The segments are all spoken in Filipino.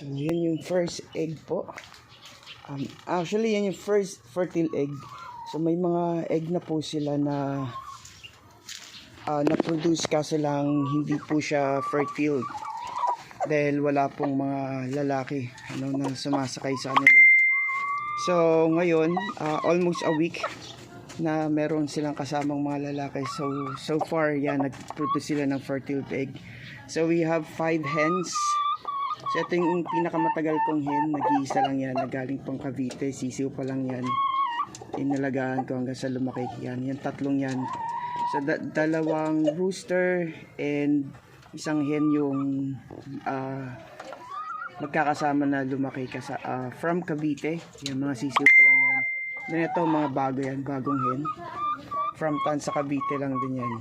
So, yun yung first egg po. Actually, yan yung first fertile egg. So, may mga egg na po sila na na-produce kaso lang hindi po siya fertile dahil wala pong mga lalaki na sumasakay sa kanila. So, ngayon, almost a week na meron silang kasamang mga lalaki. So far, yan, nag-produce sila ng fertile egg. So, we have 5 hens. So, ito yung pinakamatagal kong hen. Nag-iisa lang yan. Nagaling pang Cavite. Sisiw pa lang yan. Inalagaan ko hanggang sa lumaki. Yan. Yan, tatlong yan. So, dalawang rooster and isang hen yung magkakasama na lumaki from Cavite. Yan, mga sisiw pa lang yan. Then ito, mga bago yan. Bagong hen. From Tansa, Cavite lang din yan.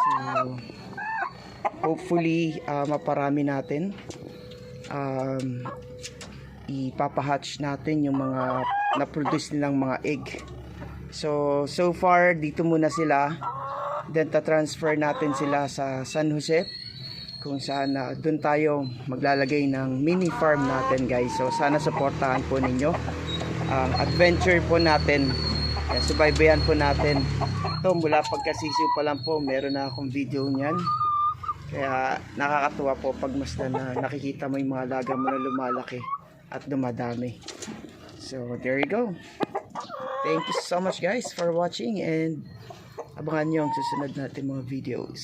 So, hopefully maparami natin, ipapahatch natin yung mga na-produce nilang mga egg. So far dito muna sila, then ta-transfer natin sila sa San Jose kung saan doon tayo maglalagay ng mini farm natin, guys. So sana supportahan po ninyo ang adventure po natin. Subaybayan po natin ito mula pagkasisiw pa lang po. Meron na akong video niyan. Kaya nakakatuwa po pag mas na nakikita mo yung mga alaga mo na lumalaki at dumadami. So there you go. Thank you so much, guys, for watching, and abangan nyo ang susunod natin mga videos.